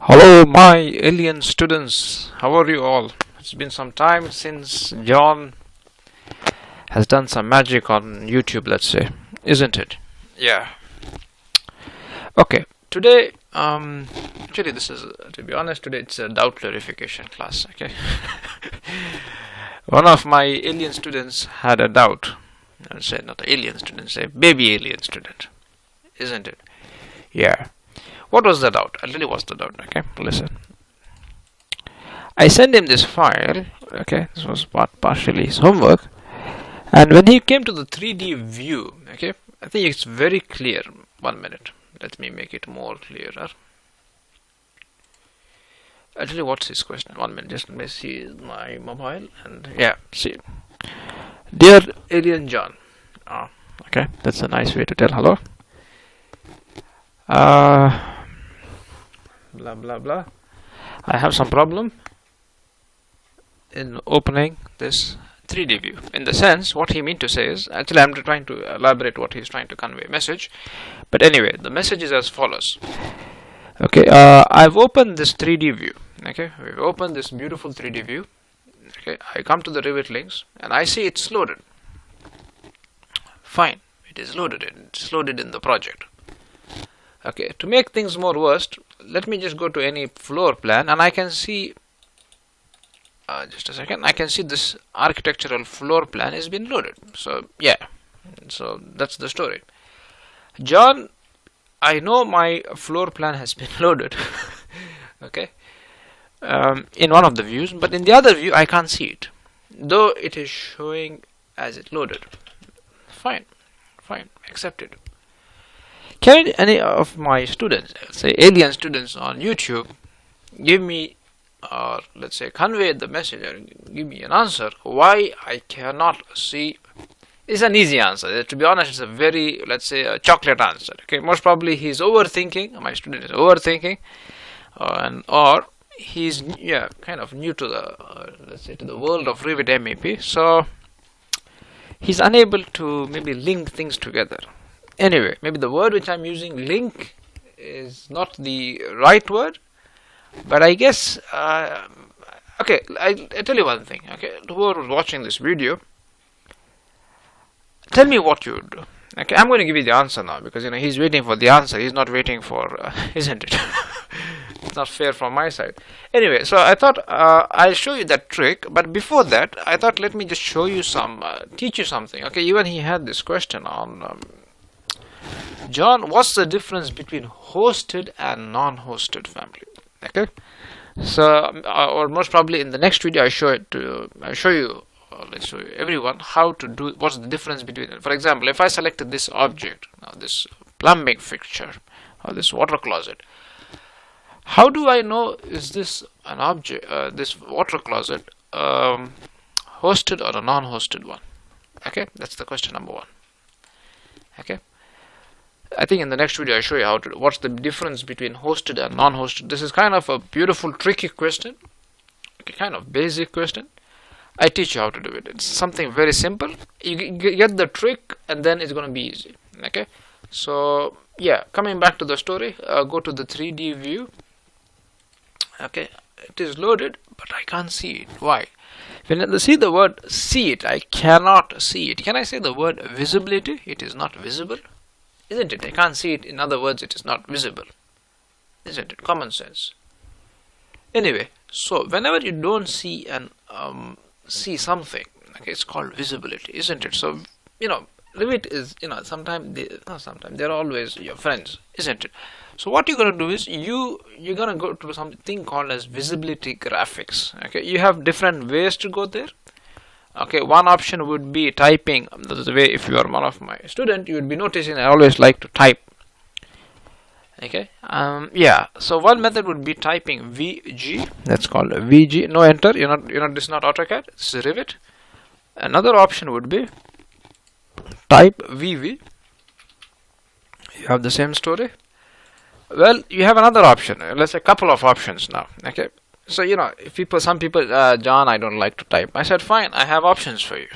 Hello, my alien students. How are you all? It's been some time since John has done some magic on YouTube, let's say, isn't it? Yeah. Okay. Today, actually, this is, to be honest, today it's a doubt clarification class. Okay. One of my alien students had a doubt. I would say not alien student, say baby alien student, isn't it? Yeah. What was the doubt? I'll tell you what's the doubt. Okay, listen. I sent him this file. Okay, this was partially his homework. And when he came to the 3D view, okay, I think it's very clear. 1 minute. Let me make it more clearer. I'll tell you what's his question. 1 minute. Just let me see my mobile. And yeah, see. Dear Alien John. Oh, okay, that's a nice way to tell hello. Blah blah blah. I have some problem in opening this 3D view. In the sense, what he meant to say is, actually I'm trying to elaborate what he's trying to convey message. But anyway, the message is as follows. Okay, I've opened this 3D view. Okay, we've opened this beautiful 3D view. Okay, I come to the Revit links and I see it's loaded. Fine, it is loaded. It's loaded in the project. Okay, to make things more worst, let me just go to any floor plan and I can see, just a second, I can see this architectural floor plan has been loaded. So yeah, so that's the story. John, I know my floor plan has been loaded, okay, in one of the views, but in the other view I can't see it, though it is showing as it loaded. Fine, accepted. Can any of my students, say alien students on YouTube, give me, or let's say convey the message or give me an answer why I cannot see? It's an easy answer. To be honest, it's a very, let's say, a chocolate answer. Okay, most probably he's overthinking. My student is overthinking, or he's kind of new to the let's say to the world of Revit MEP. So he's unable to maybe link things together. Anyway, maybe the word which I'm using, link, is not the right word, but I guess, okay, I tell you one thing, okay, whoever watching this video, tell me what you would do. Okay, I'm going to give you the answer now, because, he's waiting for the answer, he's not waiting for, isn't it? It's not fair from my side. Anyway, so I thought I'll show you that trick, but before that, I thought let me just show you some, teach you something. Okay, even he had this question on, John, what's the difference between hosted and non-hosted family? Okay, so or most probably in the next video let's show you everyone how to do. What's the difference between, for example, if I selected this object, this plumbing fixture or this water closet, how do I know is this an object, this water closet, hosted or a non-hosted one? Okay, that's the question number one. Okay, I think in the next video I show you how to, what's the difference between hosted and non-hosted. This is kind of a beautiful tricky question, okay, kind of basic question. I teach you how to do it. It's something very simple. You get the trick and then it's going to be easy. Okay, so yeah, coming back to the story, go to the 3D view. Okay, it is loaded but I can't see it. Why? When I see the word see it, I cannot see it. Can I say the word visibility? It is not visible, isn't it? I can't see it. In other words, it is not visible, isn't it? Common sense. Anyway, so whenever you don't see and see something, okay, it's called visibility, isn't it? So Revit is, sometimes they're always your friends, isn't it? So what you're gonna do is you're gonna go to something called as visibility graphics. Okay, you have different ways to go there. Okay, one option would be typing. This is the way, if you are one of my student, you would be noticing I always like to type. Okay, yeah, so one method would be typing VG. That's called VG. No enter. This is not AutoCAD, this is Revit. Another option would be type VV. You have the same story. Well, you have another option. Let's say a couple of options now. Okay, so some people, John, I don't like to type. I said fine, I have options for you.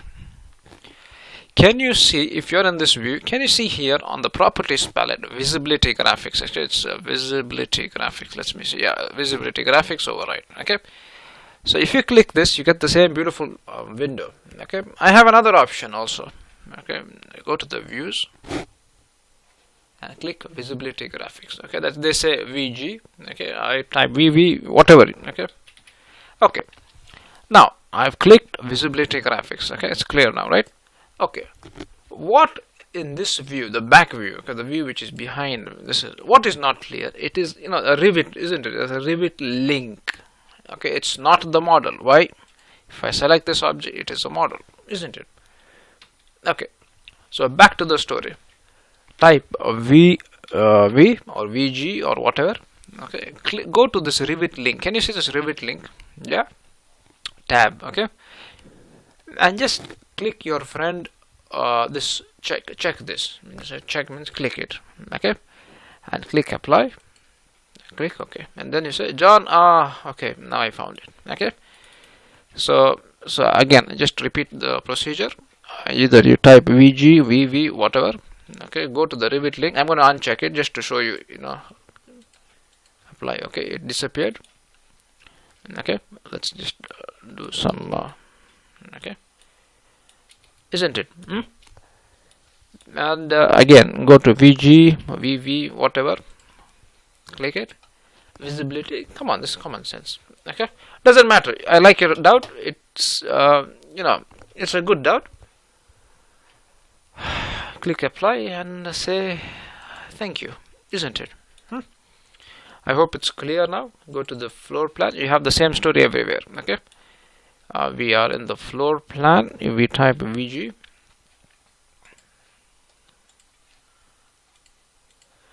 can you see, if you're in this view, can you see here on the properties palette, visibility graphics? Actually, it's visibility graphics. Let me see. Yeah, visibility graphics override. Okay. So if you click this, you get the same beautiful window. Okay. I have another option also. Okay. Go to the views and click visibility graphics. Okay. That they say VG. Okay. I type VV, whatever. Okay. Okay. Now I've clicked visibility graphics. Okay. It's clear now, right? Okay, what in this view, the back view, okay, the view which is behind this, is what is not clear. It is, you know, a Revit, isn't it? It's a Revit link. Okay, it's not the model. Why? If I select this object, it is a model, isn't it? Okay, so back to the story. Type V or VG or whatever. Okay, go to this Revit link. Can you see this Revit link? Yeah. Tab. Okay, and just click your friend this check this. So check means click it. Okay, and click apply. Click OK, and then you say John. Okay, now I found it. Okay, so again, just repeat the procedure. Either you type VG, VV, whatever. Okay, go to the Revit link. I'm going to uncheck it just to show you. You know, apply. Okay, it disappeared. Okay, let's just do some. Okay. Isn't it? And again, go to VG, VV, whatever. Click it. Visibility. Come on, this is common sense. Okay, doesn't matter. I like your doubt. It's you know, it's a good doubt. Click apply and say thank you. Isn't it? I hope it's clear now. Go to the floor plan. You have the same story everywhere. Okay. We are in the floor plan. We type VG.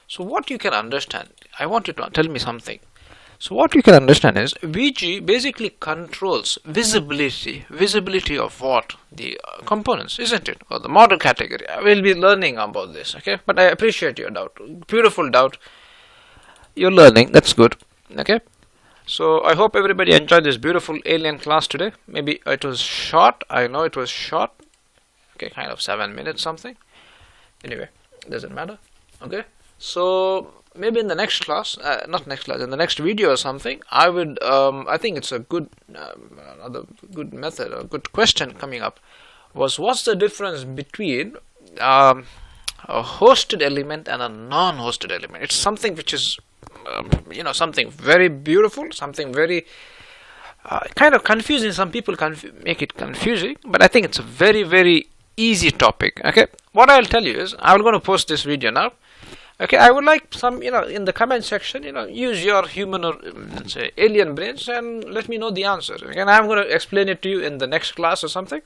So what you can understand, I want you to tell me something. So what you can understand is VG basically controls visibility of what? The components, isn't it? Or the model category. I will be learning about this. Okay, but I appreciate your doubt. Beautiful doubt. You're learning. That's good. Okay. So I hope everybody enjoyed this beautiful alien class today. Maybe it was short. I know it was short. Okay, kind of 7 minutes something. Anyway, doesn't matter. Okay, so maybe in the next class, not next class, in the next video or something, I would. I think it's a good, another good method, a good question coming up. What's the difference between a hosted element and a non-hosted element? It's something which is you know, something very beautiful, something very kind of confusing. Some people make it confusing, but I think it's a very, very easy topic. Okay, what I'll tell you is I'm going to post this video now. Okay, I would like some, you know, in the comment section, you know, use your human or say alien brains and let me know the answer. Okay, and I'm going to explain it to you in the next class or something.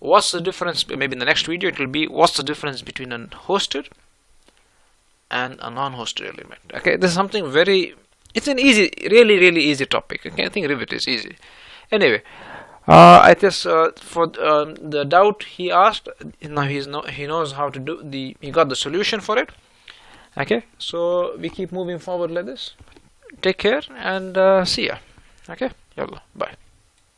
What's the difference? Maybe in the next video it will be what's the difference between a hosted and a non-hosted element. Okay, this is something very, it's an easy, really easy topic. Okay, I think Revit is easy. Anyway, I guess for the doubt he asked, now he knows how to do he got the solution for it. Okay, so we keep moving forward like this. Take care and see ya. Okay, yalla, bye.